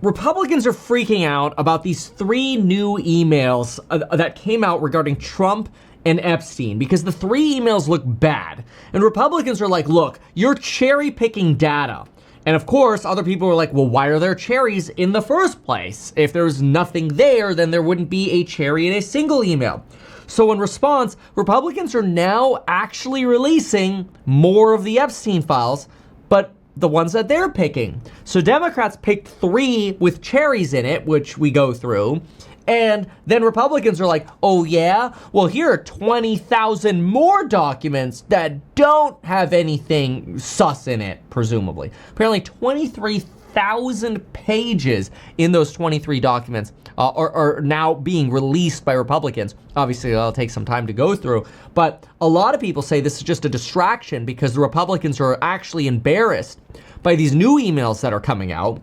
Republicans are freaking out about these 3 new emails that came out regarding Trump and Epstein because the 3 emails look bad. And Republicans are like, look, you're cherry picking data. And of course, other people are like, well, why are there cherries in the first place? If there's nothing there, then there wouldn't be a cherry in a single email. So in response, Republicans are now actually releasing more of the Epstein files, but the ones that they're picking. So Democrats picked 3 with cherries in it, which we go through. And then Republicans are like, oh yeah? Well, here are 20,000 more documents that don't have anything sus in it, presumably. Apparently 23,000 pages in those 23 documents are now being released by Republicans. Obviously, it'll take some time to go through. But a lot of people say this is just a distraction because the Republicans are actually embarrassed by these new emails that are coming out.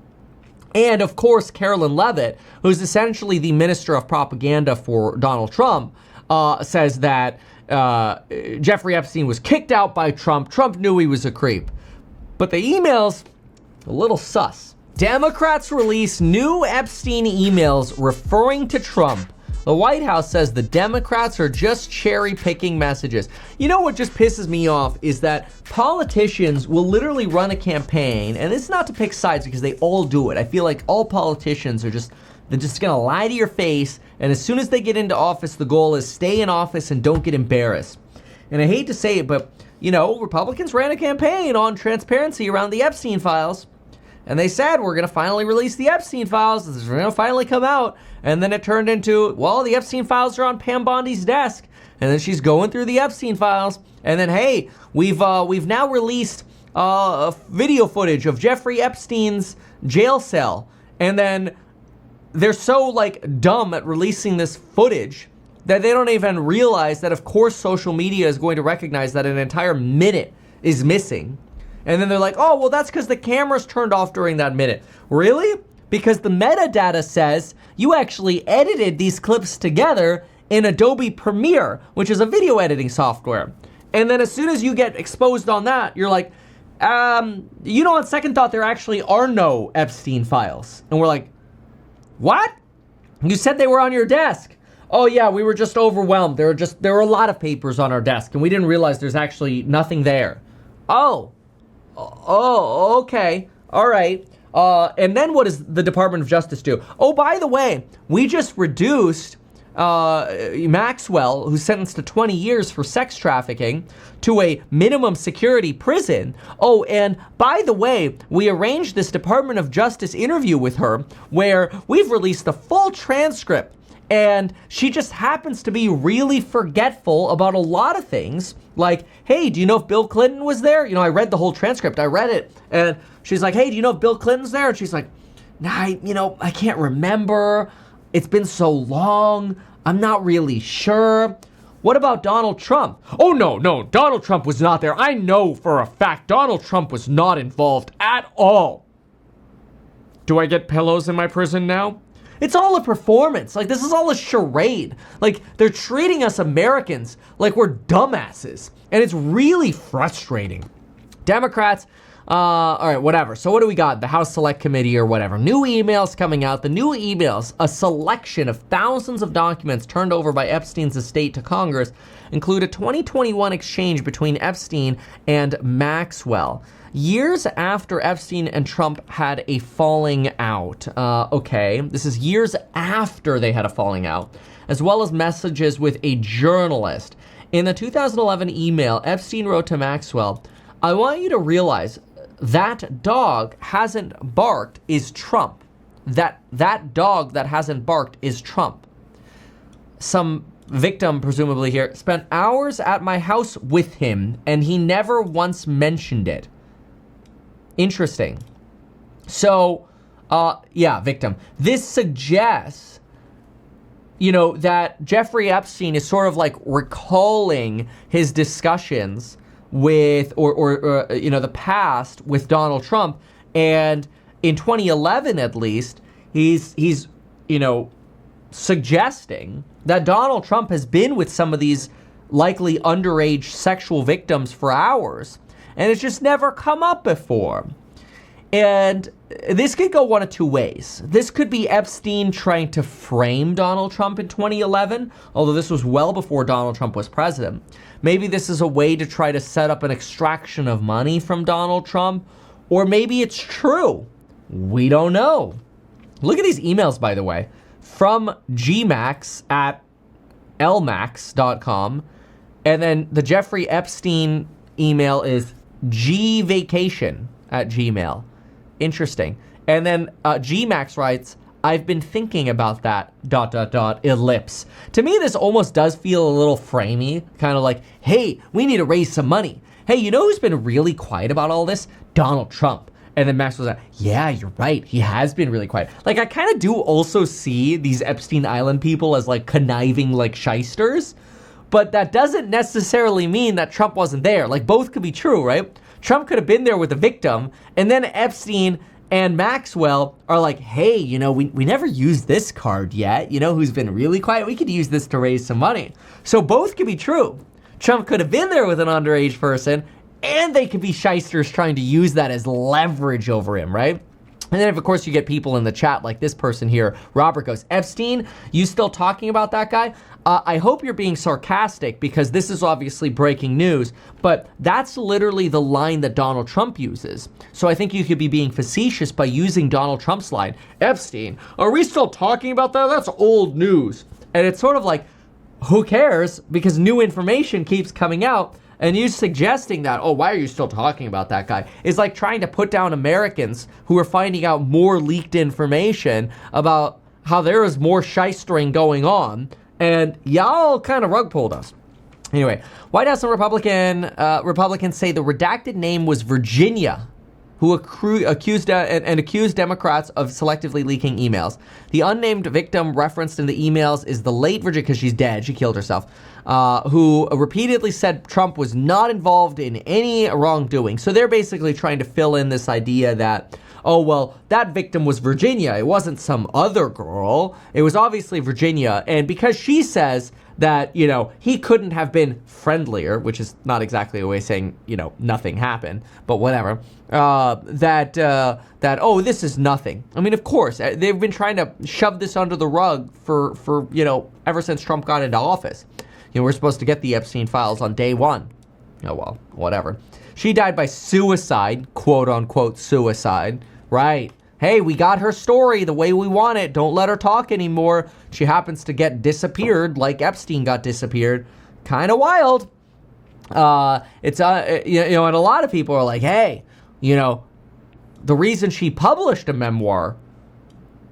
And of course, Carolyn Leavitt, who's essentially the minister of propaganda for Donald Trump, says that Jeffrey Epstein was kicked out by Trump. Trump knew he was a creep. But the emails, a little sus. Democrats release new Epstein emails referring to Trump. The White House says the Democrats are just cherry-picking messages. You know what just pisses me off is that politicians will literally run a campaign, and it's not to pick sides because they all do it. I feel like all politicians are they're just gonna lie to your face, and as soon as they get into office, the goal is stay in office and don't get embarrassed. And I hate to say it, but, you know, Republicans ran a campaign on transparency around the Epstein files. And they said, we're going to finally release the Epstein files. This is going to finally come out. And then it turned into, well, the Epstein files are on Pam Bondi's desk. And then she's going through the Epstein files. And then, hey, we've now released video footage of Jeffrey Epstein's jail cell. And then they're so, like, dumb at releasing this footage that they don't even realize that, of course, social media is going to recognize that an entire minute is missing. And then they're like, oh, well, that's because the camera's turned off during that minute. Really? Because the metadata says you actually edited these clips together in Adobe Premiere, which is a video editing software. And then as soon as you get exposed on that, you're like, you know, on second thought, there actually are no Epstein files. And we're like, what? You said they were on your desk. Oh yeah, we were just overwhelmed. There were a lot of papers on our desk and we didn't realize there's actually nothing there. Oh, okay. All right. And then what does the Department of Justice do? Oh, by the way, we just reduced Maxwell, who's sentenced to 20 years for sex trafficking, to a minimum security prison. Oh, and by the way, we arranged this Department of Justice interview with her where we've released the full transcript. And she just happens to be really forgetful about a lot of things. Like, hey, do you know if Bill Clinton was there? You know, I read the whole transcript. I read it. And she's like, hey, do you know if Bill Clinton's there? And she's like, nah, I can't remember. It's been so long. I'm not really sure. What about Donald Trump? Oh, no, Donald Trump was not there. I know for a fact Donald Trump was not involved at all. Do I get pillows in my prison now? It's all a performance. Like, this is all a charade. Like, they're treating us Americans like we're dumbasses. And it's really frustrating. Democrats, all right, whatever. So what do we got? The House Select Committee or whatever. New emails coming out. The new emails, a selection of thousands of documents turned over by Epstein's estate to Congress, include a 2021 exchange between Epstein and Maxwell. Years after Epstein and Trump had a falling out. Okay, this is years after they had a falling out, as well as messages with a journalist. In the 2011 email, Epstein wrote to Maxwell, I want you to realize that dog hasn't barked is Trump. That dog that hasn't barked is Trump. Some victim, presumably here, spent hours at my house with him, and he never once mentioned it. Interesting. So, yeah, victim. This suggests, that Jeffrey Epstein is sort of like recalling his discussions with, or the past with Donald Trump. And in 2011, at least, he's suggesting that Donald Trump has been with some of these likely underage sexual victims for hours. And it's just never come up before. And this could go one of two ways. This could be Epstein trying to frame Donald Trump in 2011, although this was well before Donald Trump was president. Maybe this is a way to try to set up an extraction of money from Donald Trump, or maybe it's true. We don't know. Look at these emails, by the way, from gmax at lmax.com, and then the Jeffrey Epstein email is gvacation@gmail. Interesting. And then Gmax writes, I've been thinking about that, ... ellipse. To me, this almost does feel a little framey, kind of like, hey, we need to raise some money. Hey, you know who's been really quiet about all this? Donald Trump. And then Max was like, yeah, you're right. He has been really quiet. Like, I kind of do also see these Epstein Island people as like conniving like shysters, but that doesn't necessarily mean that Trump wasn't there. Like, both could be true, right? Trump could have been there with the victim, and then Epstein and Maxwell are like, hey, you know, we never used this card yet. You know who's been really quiet? We could use this to raise some money. So both could be true. Trump could have been there with an underage person, and they could be shysters trying to use that as leverage over him, right? And then, of course, you get people in the chat like this person here. Robert goes, Epstein, you still talking about that guy? I hope you're being sarcastic because this is obviously breaking news, but that's literally the line that Donald Trump uses. So I think you could be being facetious by using Donald Trump's line. Epstein, are we still talking about that? That's old news. And it's sort of like, who cares? Because new information keeps coming out. And you suggesting that, oh, why are you still talking about that guy? Is like trying to put down Americans who are finding out more leaked information about how there is more shystering going on. And y'all kind of rug pulled us. Anyway, White House and Republicans say the redacted name was Virginia, who accused Democrats of selectively leaking emails. The unnamed victim referenced in the emails is the late Virginia, because she's dead, she killed herself, who repeatedly said Trump was not involved in any wrongdoing. So they're basically trying to fill in this idea that, oh, well, that victim was Virginia. It wasn't some other girl. It was obviously Virginia. And because she says that, you know, he couldn't have been friendlier, which is not exactly a way of saying, you know, nothing happened, but whatever, oh, this is nothing. I mean, of course, they've been trying to shove this under the rug for you know, ever since Trump got into office. You know, we're supposed to get the Epstein files on day one. Oh, well, whatever. She died by suicide, quote unquote suicide. Right. Hey, we got her story the way we want it. Don't let her talk anymore. She happens to get disappeared like Epstein got disappeared. Kind of wild. It's you know, and a lot of people are like, hey, you know, the reason she published a memoir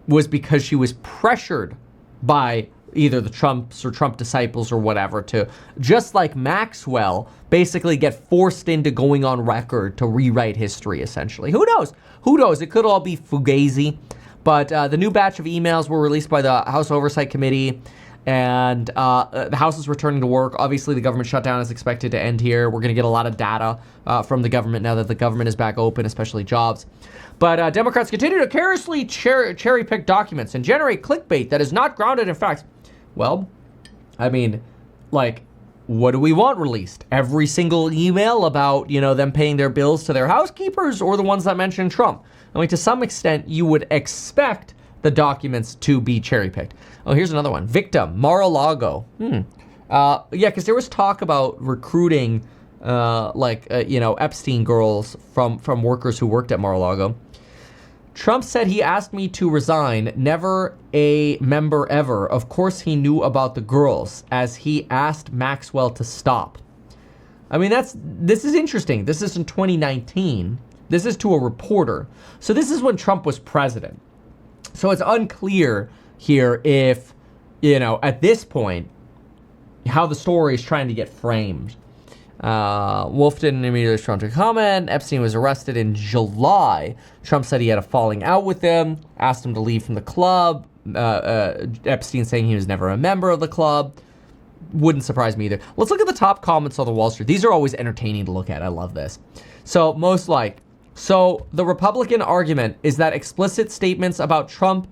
was because she was pressured by either the Trumps or Trump disciples or whatever to, just like Maxwell, basically get forced into going on record to rewrite history, essentially. Who knows? Who knows? It could all be fugazi. But the new batch of emails were released by the House Oversight Committee, and the House is returning to work. Obviously, the government shutdown is expected to end here. We're going to get a lot of data from the government now that the government is back open, especially jobs. But Democrats continue to carelessly cherry-pick documents and generate clickbait that is not grounded in facts. Well, I mean, like, what do we want released? Every single email about, you know, them paying their bills to their housekeepers, or the ones that mention Trump? I mean, to some extent, you would expect the documents to be cherry-picked. Oh, here's another one. Victim, Mar-a-Lago. Yeah, because there was talk about recruiting, you know, Epstein girls from workers who worked at Mar-a-Lago. Trump said he asked me to resign, never a member ever. Of course he knew about the girls, as he asked Maxwell to stop. I mean, this is interesting. This is in 2019. This is to a reporter. So this is when Trump was president. So it's unclear here if, you know, at this point, how the story is trying to get framed. Wolff didn't immediately respond to comment. Epstein was arrested in July. Trump said he had a falling out with him, asked him to leave from the club. Epstein saying he was never a member of the club. Wouldn't surprise me either. Let's look at the top comments on the Wall Street. These are always entertaining to look at. I love this. So so the Republican argument is that explicit statements about Trump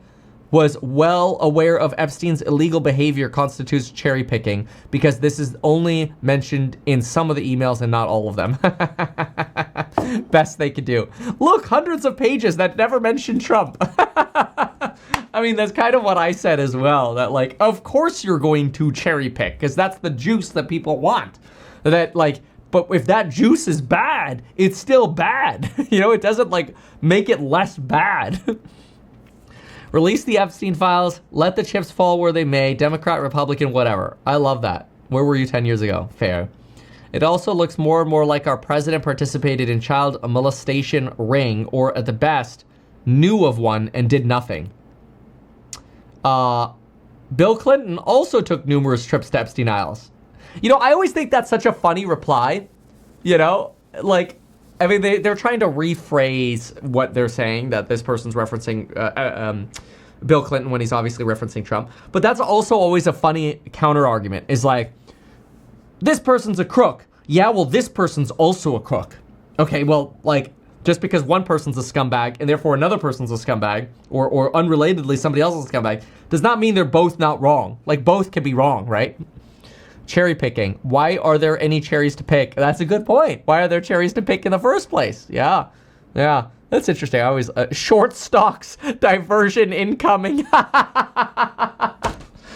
was well aware of Epstein's illegal behavior constitutes cherry picking because this is only mentioned in some of the emails and not all of them. Best they could do. Look, hundreds of pages that never mention Trump. I mean, that's kind of what I said as well. That like, of course you're going to cherry pick because that's the juice that people want. That like, but if that juice is bad, it's still bad. You know, it doesn't like make it less bad. Release the Epstein files. Let the chips fall where they may. Democrat, Republican, whatever. I love that. Where were you 10 years ago? Fair. It also looks more and more like our president participated in child molestation ring, or at the best, knew of one and did nothing. Bill Clinton also took numerous trips to Epstein Isles. You know, I always think that's such a funny reply. You know, like, I mean, they're trying to rephrase what they're saying, that this person's referencing Bill Clinton when he's obviously referencing Trump. But that's also always a funny counter argument, is like, this person's a crook. Yeah, well, this person's also a crook. Okay, well, like, just because one person's a scumbag and therefore another person's a scumbag, or unrelatedly somebody else is a scumbag, does not mean they're both not wrong. Like, both can be wrong, right? Cherry picking. Why are there any cherries to pick? That's a good point. Why are there cherries to pick in the first place? Yeah. That's interesting. I always, short stocks, diversion incoming.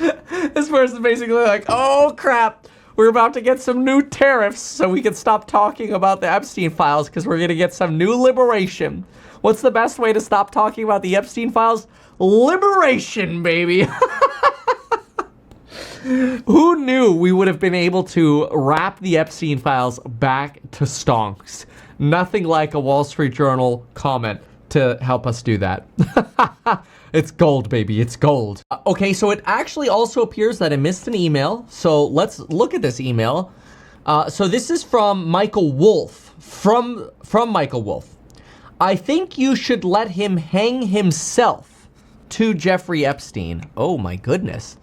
This person's basically like, oh crap. We're about to get some new tariffs so we can stop talking about the Epstein files because we're going to get some new liberation. What's the best way to stop talking about the Epstein files? Liberation, baby. Who knew we would have been able to wrap the Epstein files back to stonks? Nothing like a Wall Street Journal comment to help us do that. It's gold, baby. It's gold. Okay, so it actually also appears that I missed an email. So let's look at this email. So this is from Michael Wolff. From Michael Wolff. I think you should let him hang himself to Jeffrey Epstein. Oh my goodness.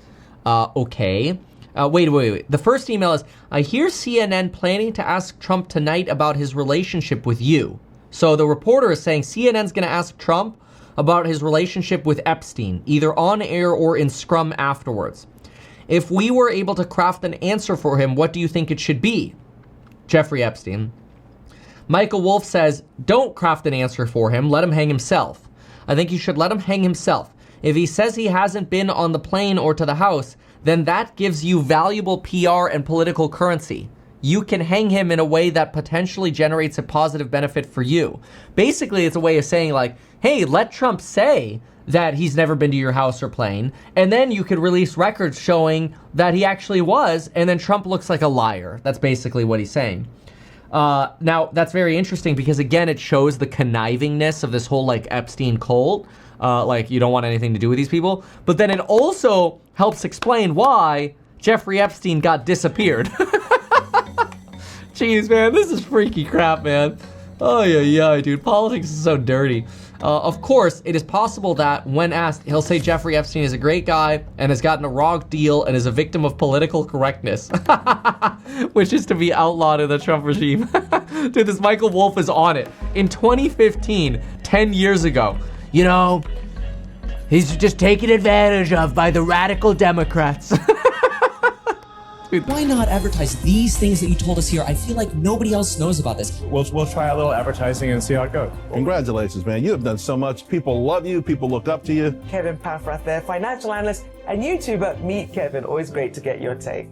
Okay. Wait. The first email is, I hear CNN planning to ask Trump tonight about his relationship with you. So the reporter is saying CNN's going to ask Trump about his relationship with Epstein, either on air or in scrum afterwards. If we were able to craft an answer for him, what do you think it should be? Jeffrey Epstein. Michael Wolff says, don't craft an answer for him, let him hang himself. I think you should let him hang himself. If he says he hasn't been on the plane or to the house, then that gives you valuable PR and political currency. You can hang him in a way that potentially generates a positive benefit for you. Basically, it's a way of saying like, hey, let Trump say that he's never been to your house or plane, and then you could release records showing that he actually was, and then Trump looks like a liar. That's basically what he's saying. Now, that's very interesting because, again, it shows the connivingness of this whole, like, Epstein cult. Like, you don't want anything to do with these people. But then it also helps explain why Jeffrey Epstein got disappeared. Jeez, man, this is freaky crap, man. Oh, yeah, dude. Politics is so dirty. Of course, it is possible that when asked, he'll say Jeffrey Epstein is a great guy and has gotten a raw deal and is a victim of political correctness, which is to be outlawed in the Trump regime. Dude, this Michael Wolff is on it. In 2015, 10 years ago, you know, he's just taken advantage of by the radical Democrats. Why not advertise these things that you told us here? I feel like nobody else knows about this. We'll try a little advertising and see how it goes. Congratulations, man. You have done so much. People love you. People look up to you. Kevin Paffrath there, financial analyst and YouTuber. Meet Kevin. Always great to get your take.